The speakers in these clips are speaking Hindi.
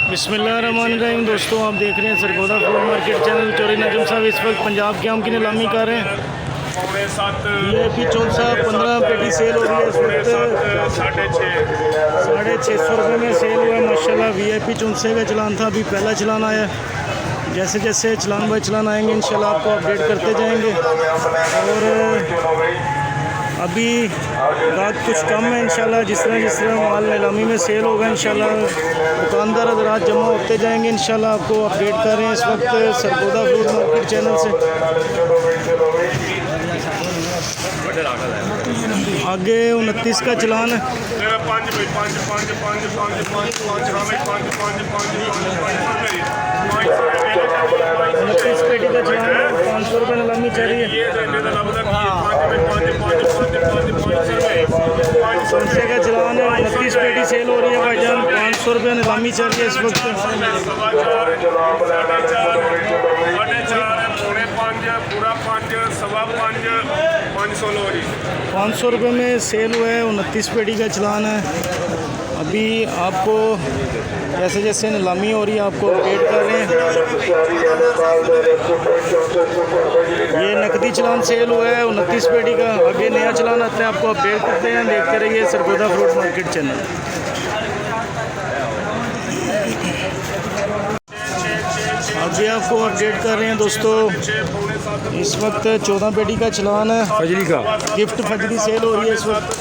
बिस्मिल्लाहिर्रहमानिर्रहीम। दोस्तों आप देख रहे हैं सरगोदा फूड मार्केट चैनल। चोरी नजम साहब इस वक्त पंजाब की आम की नीलामी कर रहे हैं। VIP चौंसा 15 पेटी सेल हो रही है इस वक्त 650 रुपये में सेल हुआ है माशाल्लाह। VIP चौंसे का चलान था, अभी पहला चलान आया। जैसे जैसे चलान बाय चलान आएंगे इंशाल्लाह आपको अपडेट करते जाएंगे। और अभी रात कुछ कम है इंशाल्लाह। जिस तरह माल नीलामी में सेल होगा इंशाल्लाह दुकानदार हज़रात जमा होते जाएंगे इंशाल्लाह आपको अपडेट कर रहे हैं इस वक्त सरगोदा फूड मार्केट चैनल से। आगे 29 का चलान है। 29 पेटी का चलान है, 500 रुपये नीलामी चल रही है। चौंसे का चलान है, 29 पेटी सेल हो रही है भाईजान, 500 रुपये नीलामी चल रही है इस वक्त। 500 रुपये में सेल हुआ है, 29 पेटी का चलान है। अभी आपको जैसे जैसे नीलामी हो रही है आपको अपडेट कर रहे हैं। ये नकदी चलान सेल हुआ है 29 पेटी का। आगे नया चलान आता है आपको अपडेट करते हैं, देखते रहिए सरगोदा फ्रूट मार्केट चैनल। अभी आपको अपडेट कर रहे हैं दोस्तों, इस वक्त 14 पेटी का चलान है फजरी का। गिफ्ट फजरी सेल हो रही है इस वक्त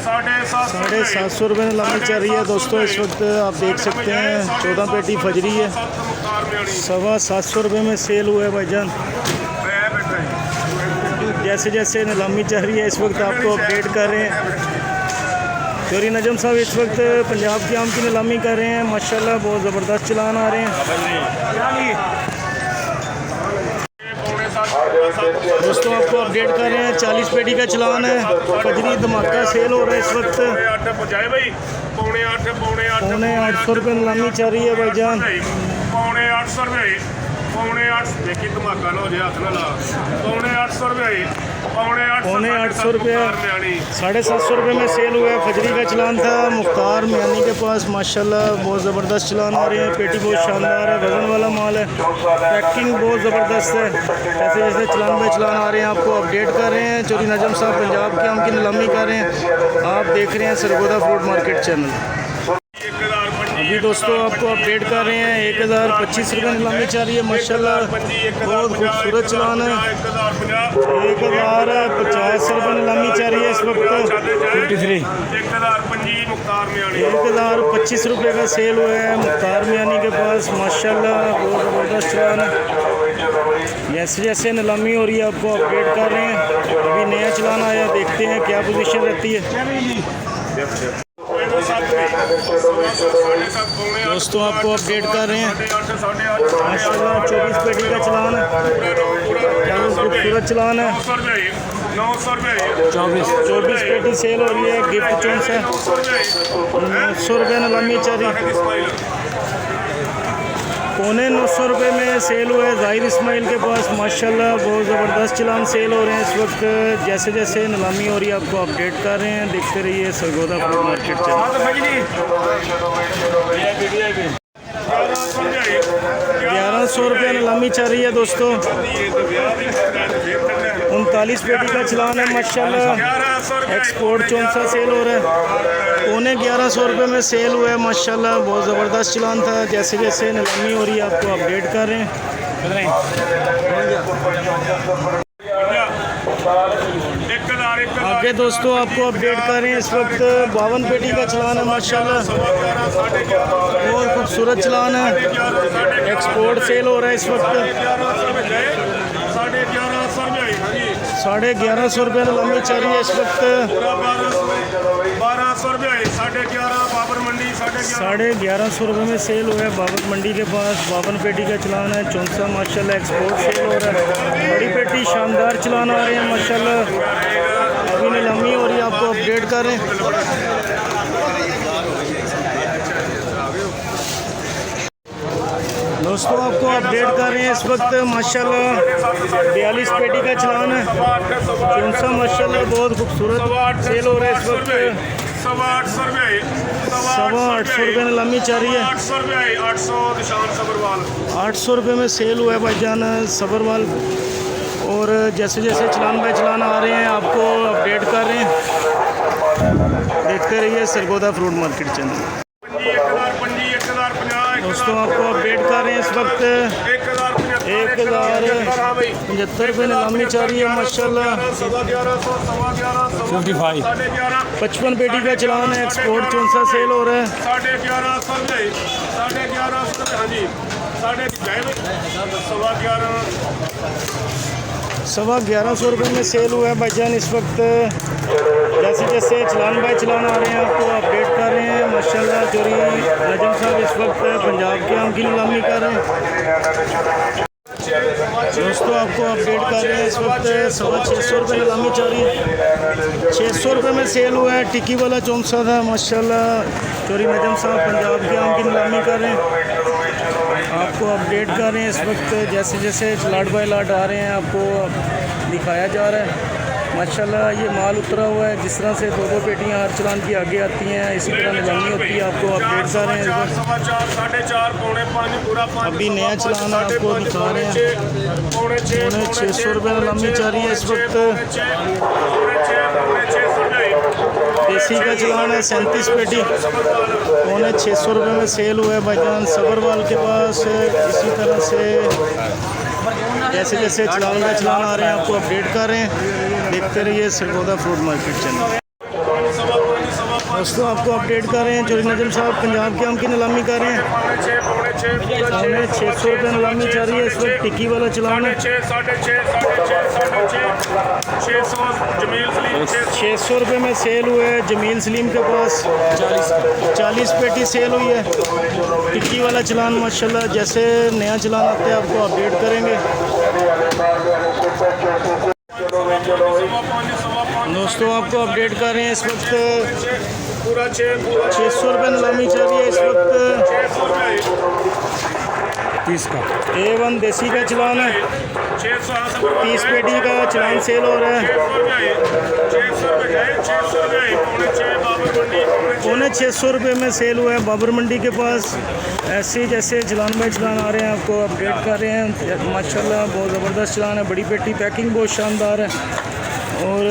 750 रुपये नीलामी चल रही है दोस्तों इस वक्त। आप देख सकते हैं 14 पेटी फजरी है, 750 रुपये में सेल हुआ है भाईजान। जैसे जैसे नीलामी चल रही है इस वक्त आपको अपडेट कर रहे हैं। चोरी नजम साहब इस वक्त पंजाब की आम की नीलामी कर रहे हैं माशाल्लाह, बहुत ज़बरदस्त चलान आ रहे हैं दोस्तों। आपको अपडेट कर रहे हैं 40 पेटी का चलान है, फजरी धमाका सेल हो रहा है इस वक्त। 850 रुपये नीलामी चल रही है भाईजान। 850 रुपये 850 रुपये 750 रुपये में सेल हुआ है। फजरी का चलान था मुख्तार मियानी के पास माशाल्लाह, बहुत ज़बरदस्त चलान आ रहे हैं। पेटी बहुत शानदार है, वज़न वाला माल है, पैकिंग बहुत ज़बरदस्त है। जैसे जैसे चलान बाय चलान आ रहे हैं आपको अपडेट कर रहे हैं। चोरी नजम साहब पंजाब की आम की नीलामी कर रहे हैं, आप देख रहे हैं सरगोदा फ्रूट मार्केट चैनल। अभी दोस्तों आपको अपडेट कर रहे हैं 1025 रुपये नीलामी चल रही है माशाल्लाह, बहुत खूबसूरत चलान है। 1050 रुपये नीलामी चल रही है इस वक्त 53। 1025 रुपये का सेल हुआ है मुख्तार मियानी के पास माशाल्लाह, बहुत ज़बरदस्त चलान है। जैसे जैसे नीलामी हो रही है आपको अपडेट कर रहे हैं। अभी नया चलान आया, देखते हैं क्या पोजीशन रहती है दोस्तों। आपको अपडेट कर रहे हैं माशाल्लाह, 24 पेटी का चलान है, खूबसूरत चलान है। 24 पेटी सेल हो रही है, गिफ्ट चौंसा 900 रुपये नीलामी चल रही है। 950 रुपये में सेल हुआ है ज़ाहिर इस्माइल के पास माशाल्लाह, बहुत ज़बरदस्त चलान सेल हो रहे हैं इस वक्त। जैसे जैसे नीलामी हो रही है आपको अपडेट कर रहे हैं, देखते रहिए सरगोदा फ्रूट मार्केट चैनल। 1100 रुपये नीलामी चल रही है दोस्तों। 39 पेटी का चलान है माशाल्लाह, एक्सपोर्ट चौंसा सेल हो रहा है। 1150 रुपये में सेल हुआ है माशाल्लाह, बहुत ज़बरदस्त चलान था। जैसे जैसे नीलामी हो रही है आपको अपडेट कर रहे हैं। आगे दोस्तों आपको अपडेट कर रहे हैं इस वक्त 52 पेटी का चलान है माशाल्लाह, बहुत खूबसूरत चलान है, एक्सपोर्ट सेल हो रहा है इस वक्त। 1150 रुपये नीलामी चल रही है इस वक्त। 1150 रुपये में सेल हुआ है बाबर मंडी के पास। 52 पेटी का चलान है, चौंसा माशाल्लाह एक्सपोर्ट सेल हो रहा है। बड़ी पेटी शानदार चलान आ रहे हैं माशाल्लाह, अभी नीलामी हो रही है आपको अपडेट कर रहे हैं। दोस्तों आपको अपडेट कर रहे हैं इस वक्त माशाल्लाह 42 पेटी का चलान है। चौंसा माशाल्लाह बहुत खूबसूरत सेल हो रहा है इस वक्त। 800 रुपये नीलामी चल रही है। 800 रुपये में सेल हुआ है भाईजान सब्रवाल। और जैसे जैसे चलान बाय चलान आ रहे हैं आपको अपडेट कर रहे हैं। देखते रहिए सरगोदा फ्रूट मार्केट चैनल। दोस्तों आपको अपडेट कर रहे हैं इस वक्त 1075 रुपये नीलामी चल रही है माशाल्लाह। 55 पेटी का चलान है। एक्सपोर्ट चौंसा सेल हो रहा है। 1150 रुपये में सेल हुआ है भाईजान इस वक्त। जैसे जैसे चलान बाय चलान आ रहे हैं आपको अपडेट कर रहे हैं माशाल्लाह। जोरी नजम साहब इस वक्त पंजाब के आम की नीलामी कर रहे हैं। दोस्तों आपको अपडेट कर रहे हैं इस वक्त 650 रुपये नीलामी चल रही है। 600 रुपये में सेल हुआ है। टिक्की वाला चौंसा था माशाल्लाह। चोरी नजम साहब पंजाब के आम की नीलामी कर रहे हैं। आपको अपडेट कर रहे हैं इस वक्त। जैसे जैसे लाट बाय लाट आ रहे हैं आपको दिखाया जा रहा है माशाल्लाह। ये माल उतरा हुआ है। जिस तरह से 2-2 पेटियाँ हर चलान की आगे आती हैं इसी तरह नीलामी होती है। आपको अपडेट कर रहे हैं। अभी नया चलान आपको दिखा रहे हैं। 600 रुपये नीलामी चल रही है इस वक्त। देसी का चलान है 37 पेटी। 600 रुपये में सेल हुआ है भाईजान सब्रवाल के पास। इसी तरह से जैसे जैसे चलान में चलान आ रहे हैं आपको अपडेट कर रहे हैं। देखते रहिए सरगोदा फ्रूट मार्केट चैनल। दोस्तों आपको अपडेट कर रहे हैं। चोरी नजम साहब पंजाब के आम की नीलामी कर रहे हैं। 600 रुपये नीलामी चल रही है इस वक्त। टिक्की वाला चलान है। 600 रुपये में सेल हुआ है जमील सलीम के पास। 40 पेटी सेल हुई है। टिक्की वाला चलान माशाल्लाह। जैसे नया चलान आते हैं आपको अपडेट करेंगे। दोस्तों आपको अपडेट कर रहे हैं इस वक्त 600 रुपये नीलामी चल रही है इस वक्त। 30 का A1 देसी का चलान है। 30 पेटी का चलान सेल हो रहा है। 600 रुपये में सेल हुआ है बाबर मंडी के पास। ऐसे जैसे चलान बाय चलान आ रहे हैं आपको अपडेट कर रहे हैं माशाल्लाह। बहुत ज़बरदस्त चलान है। बड़ी पेटी पैकिंग बहुत शानदार है। और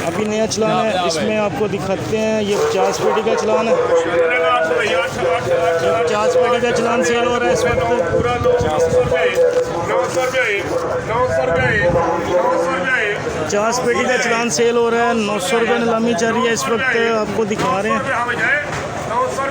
अभी नया चलान है इसमें आपको दिखाते हैं। ये 50 पेटी का चलान है। 50 पेटी का चलान सेल हो रहा है इस वक्त। 50 पेटी का चलान सेल हो रहा है। 900 रुपये नीलामी चल रही है इस वक्त। आपको दिखा रहे हैं। 900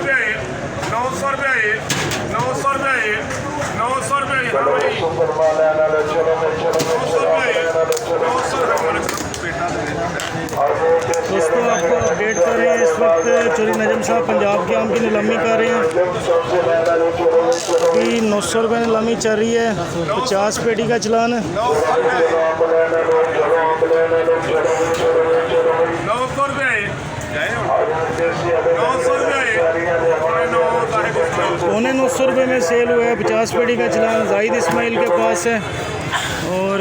दोस्तों आपको अपडेट कर रहे हैं इस वक्त। चोरी नजम साहब पंजाब के आम की नीलामी कर रहे हैं। अभी 900 रुपये नीलामी चल रही है। 50 पेटी का चलान है। 900 रुपये में सेल हुआ है। 50 पेटी का चलान जाहिद इस्माइल के पास है। और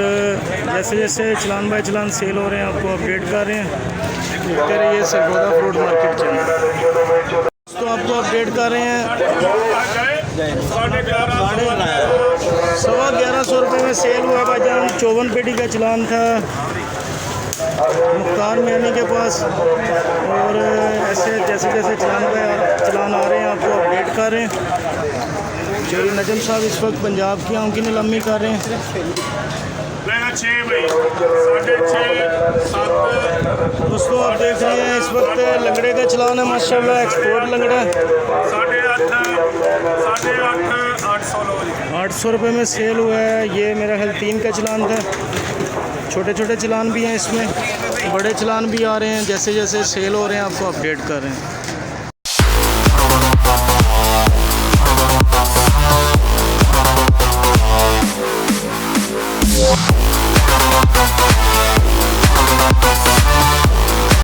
जैसे जैसे चलान बाय चलान सेल हो रहे हैं आपको अपडेट कर रहे हैं। देखते रहिए सरगोदा फ्रूट मार्केट चैनल। तो आपको अपडेट कर रहे हैं 1150 रुपये में सेल हुआ है भाईजान। 54 पेटी का चलान था मुख्तार मियानी के पास। और ऐसे जैसे जैसे चलान आ रहे हैं आपको अपडेट कर रहे हैं। चोरी नजम साहब इस वक्त पंजाब की आम की नीलामी कर रहे हैं। दोस्तों आप देख रहे हैं इस वक्त लंगड़े का चलान है माशाल्लाह। एक्सपोर्ट लंगड़ा 800 रुपये में सेल हुआ है। ये मेरा ख्याल 3 का चलान था। छोटे छोटे चलान भी हैं इसमें, बड़े चलान भी आ रहे हैं। जैसे जैसे सेल हो रहे हैं आपको अपडेट कर रहे हैं।